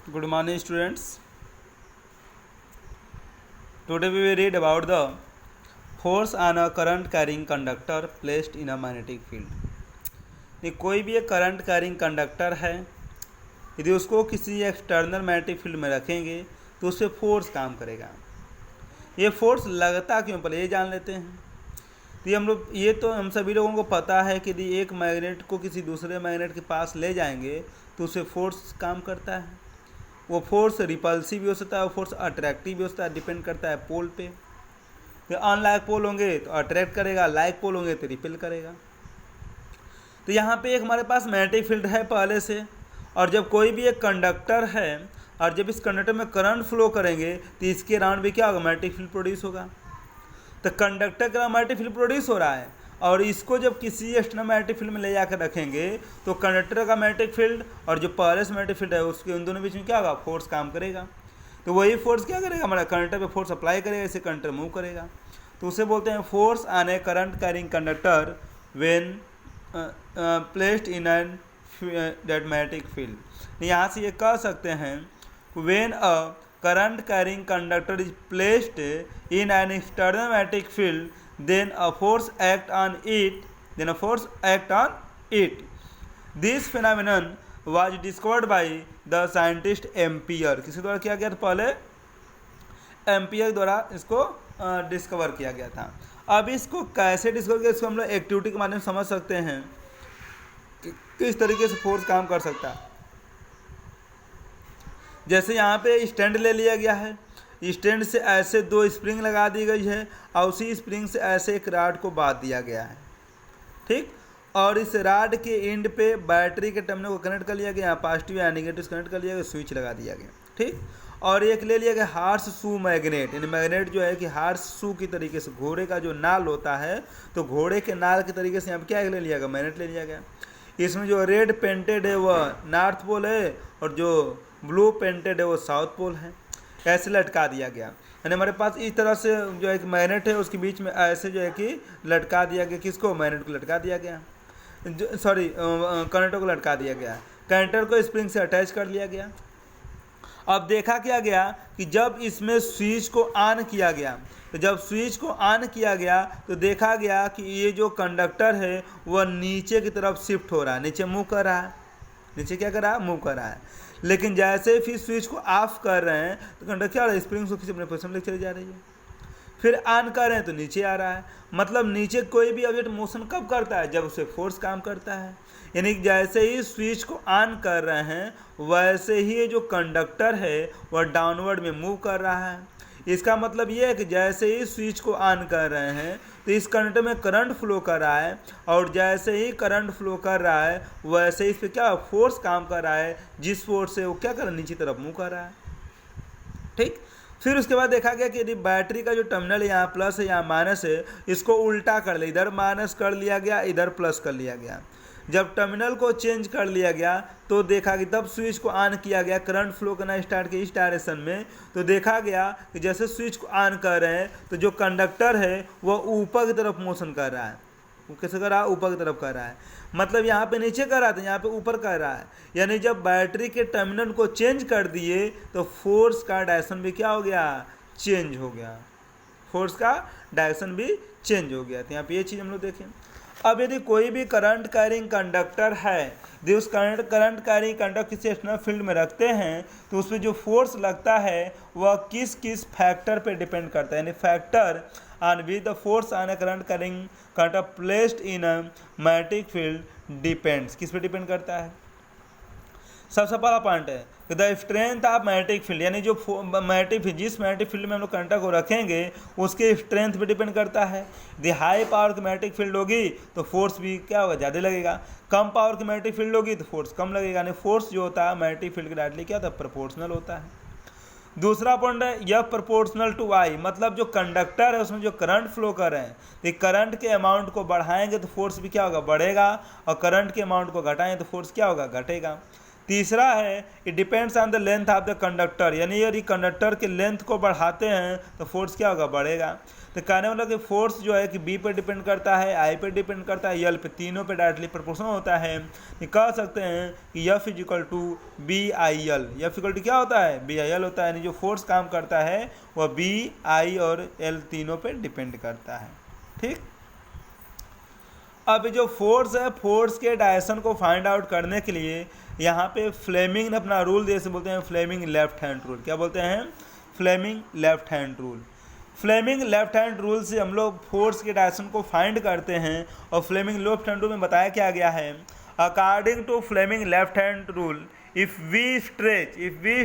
Good morning, students. Today we will read about the force on a current carrying conductor placed in a magnetic field. ये कोई भी एक current carrying conductor है, यदि उसको किसी एक्सटर्नल मैग्नेटिक फील्ड में रखेंगे तो उससे फोर्स काम करेगा। ये फोर्स लगता क्यों, पहले ये जान लेते हैं। तो हम सभी लोगों को पता है कि यदि एक मैग्नेट को किसी दूसरे मैग्नेट के पास ले जाएंगे तो उससे फोर्स काम करता है। वो फोर्स रिपल्सिव भी हो सकता है, वो फोर्स अट्रैक्टिव भी हो सकता है, डिपेंड करता है पोल पे। तो अनलाइक पोल होंगे तो अट्रैक्ट करेगा, लाइक पोल होंगे तो रिपेल करेगा। तो यहाँ पे एक हमारे पास मैग्नेटिक फील्ड है पहले से, और जब कोई भी एक कंडक्टर है और जब इस कंडक्टर में करंट फ्लो करेंगे तो इसके अराउंड भी क्या होगा, मैग्नेटिक फील्ड प्रोड्यूस होगा। तो कंडक्टर का मैग्नेटिक फील्ड प्रोड्यूस हो रहा है और इसको जब किसी एक्सटर्नल मैग्नेटिक फील्ड में ले जाकर रखेंगे तो कंडक्टर का मैग्नेटिक फील्ड और जो पहले से मैग्नेटिक फील्ड है उसके उन दोनों बीच में क्या होगा, फोर्स काम करेगा। तो वही फोर्स क्या करेगा, हमारा कंडक्टर पे फोर्स अप्लाई करेगा, इसे कंडक्टर मूव करेगा। तो उसे बोलते हैं force on A current carrying conductor when placed in an that magnetic field. यहाँ से ये कह सकते हैं when a current carrying conductor is placed in an external magnetic field then a force act on it. This phenomenon was discovered by the scientist ampere. किसके द्वारा किया गया था, पहले एम्पियर द्वारा इसको डिस्कवर किया गया था। अब इसको कैसे डिस्कवर किया, इसको हम लोग एक्टिविटी के माध्यम से समझ सकते हैं कि किस तरीके से फोर्स काम कर सकता है। जैसे यहाँ पे स्टैंड ले लिया गया है, स्टैंड से ऐसे दो स्प्रिंग लगा दी गई है और उसी स्प्रिंग से ऐसे एक राड को बांध दिया गया है, ठीक। और इस राड के एंड पे बैटरी के टर्मिनल को कनेक्ट कर लिया गया, पॉजिटिव या नेगेटिव कनेक्ट कर लिया गया, स्विच लगा दिया गया, ठीक। और एक ले लिया गया हार्स शू मैग्नेट, यानी मैग्नेट जो है कि हार्स शू की तरीके से घोड़े का जो नाल होता है तो घोड़े के नाल के तरीके से यहाँ पर क्या ले लिया गया, मैग्नेट ले लिया गया। इसमें जो रेड पेंटेड है वह नॉर्थ पोल है और जो ब्लू पेंटेड है वो साउथ पोल है, ऐसे लटका दिया गया। यानी हमारे पास इस तरह से जो एक मैग्नेट है उसके बीच में ऐसे जो है कि लटका दिया गया, किसको, मैग्नेट को लटका दिया गया, कंडक्टर को लटका दिया गया, कंडक्टर को स्प्रिंग से अटैच कर लिया गया। अब देखा क्या गया कि जब इसमें स्विच को ऑन किया गया, तो जब स्विच को ऑन किया गया तो देखा गया कि ये जो कंडक्टर है वह नीचे की तरफ शिफ्ट हो रहा है, नीचे मूव कर रहा है, नीचे क्या कर रहा है, मूव कर रहा है। लेकिन जैसे फिर स्विच को ऑफ कर रहे हैं तो कंडक्टर क्या हो रहा है, स्प्रिंग को अपने पोजीशन में चली जा रही है। फिर ऑन कर रहे हैं तो नीचे आ रहा है। मतलब नीचे कोई भी ऑब्जेक्ट मोशन कब करता है, जब उसे फोर्स काम करता है। यानी जैसे ही स्विच को ऑन कर रहे हैं वैसे ही जो कंडक्टर है वह डाउनवर्ड में मूव कर रहा है। इसका मतलब ये है कि जैसे ही स्विच को ऑन कर रहे हैं तो इस कंडक्टर में करंट फ्लो कर रहा है और जैसे ही करंट फ्लो कर रहा है वैसे ही इस पर क्या फोर्स काम कर रहा है, जिस फोर्स से वो क्या कर रहा है, नीचे तरफ मूव कर रहा है, ठीक। फिर उसके बाद देखा गया कि यदि बैटरी का जो टर्मिनल है यहाँ प्लस है यहाँ माइनस है, इसको उल्टा कर लिया, इधर माइनस कर लिया गया, इधर प्लस कर लिया गया। जब टर्मिनल को चेंज कर लिया गया तो देखा कि तब स्विच को ऑन किया गया, करंट फ्लो करना स्टार्ट किया इस डायरेक्शन में। तो देखा गया कि जैसे स्विच को ऑन कर रहे हैं तो जो कंडक्टर है वह ऊपर की तरफ मोशन कर रहा है। वो कैसे कर रहा है, ऊपर की तरफ कर रहा है। मतलब यहाँ पे नीचे कर रहा था, यहाँ पे ऊपर कर रहा है। यानी जब बैटरी के टर्मिनल को चेंज कर दिए तो फोर्स का डायरेक्शन भी क्या हो गया, चेंज हो गया, फोर्स का डायरेक्शन भी चेंज हो गया। तो यहाँ पे ये चीज़ हम लोग देखें। अब यदि कोई भी करंट कैरिंग कंडक्टर है, यदि उस करंट कैरिंग कंडक्टर किसी एक्सटर्नल फील्ड में रखते हैं तो उसमें जो फोर्स लगता है वह किस किस फैक्टर पे डिपेंड करता है। यानी factor on which the force on A current carrying conductor placed in a magnetic field depends, किस पे डिपेंड करता है। सबसे पहला पॉइंट है the strength of magnetic field, यानी जो मैग्नेटिक फील्ड, जिस मैग्नेटिक फील्ड में हम लोग कंडक्टर को रखेंगे उसके स्ट्रेंथ पे डिपेंड करता है। यदि हाई पावर की मैग्नेटिक फील्ड होगी तो फोर्स भी क्या होगा, ज़्यादा लगेगा। कम पावर की मैग्नेटिक फील्ड होगी तो फोर्स कम लगेगा। यानी फोर्स जो होता है मैग्नेटिक फील्ड के डायरेक्टली क्या होता है, प्रोपोर्शनल होता है। दूसरा पॉइंट है यह प्रोपोर्शनल टू आई, मतलब जो कंडक्टर है उसमें जो करंट फ्लो कर रहे हैं तो करंट के अमाउंट को बढ़ाएंगे तो फोर्स भी क्या होगा, बढ़ेगा, और करंट के अमाउंट को घटाएंगे तो फोर्स क्या होगा, घटेगा। तीसरा है it depends on the length of the conductor, यानी यदि कंडक्टर के लेंथ को बढ़ाते हैं तो फोर्स क्या होगा, बढ़ेगा। तो कहने वाला कि फोर्स जो है कि बी पर डिपेंड करता है, आई पर डिपेंड करता है, यल पे, तीनों पे डायरेक्टली प्रोपोर्शनल होता है। ये कह सकते हैं कि F is equal to B I L. F equal to क्या होता है? बी आई एल होता है, यानी जो फोर्स काम करता है वह बी आई और एल तीनों पे डिपेंड करता है। ठीक, अब जो फोर्स है, फोर्स के डायरेक्शन को फाइंड आउट करने के लिए यहाँ पे फ्लेमिंग ने अपना रूल जैसे बोलते हैं फ्लेमिंग लेफ्ट हैंड रूल। क्या बोलते हैं? Fleming left hand rule. Fleming left hand rule से हम लोग फोर्स के डायरेक्शन को फाइंड करते हैं, और फ्लेमिंग लेफ्ट हैंड रूल में बताया क्या गया है? According to Fleming left hand rule, if we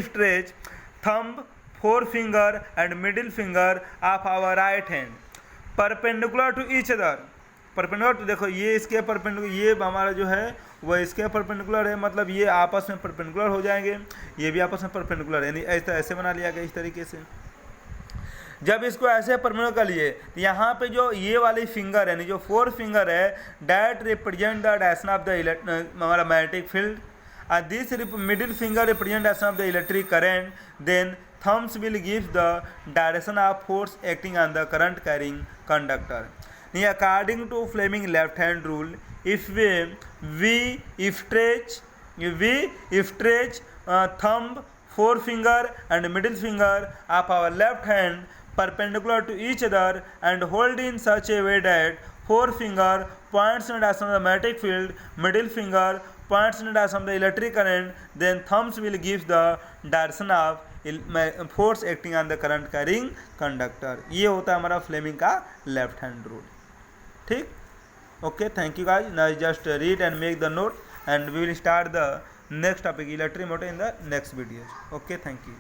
stretch thumb, fore finger and middle finger of our right hand perpendicular to each other. Perpendicular तो देखो ये इसके परपेंडिकुलर, ये हमारा जो है वह इसके परपेंडिकुलर है, मतलब ये आपस में परपेंडिकुलर हो जाएंगे, ये भी आपस में परपेंडिकुलर, यानी ऐसे बना लिया गया इस तरीके से। जब इसको ऐसे परपेंडिकुलर कर लिए तो यहाँ पे जो ये वाली फिंगर है, यानी जो फोर फिंगर है, that represent the direction of the हमारा magnetic field, and this middle finger represent direction of the electric current, then thumbs will give the direction of force acting on the current carrying conductor. According to Fleming left hand rule, if we stretch thumb, forefinger and middle finger of our left hand perpendicular to each other and hold in such a way that forefinger points in the direction of the magnetic field, middle finger points in the direction of the electric current, then thumbs will give the direction of force acting on the current carrying conductor. ये होता है हमारा Fleming का left hand rule. ठीक, okay, thank you guys. Now just read and make the note and we will start the next topic electric motor in the next videos. Okay, thank you.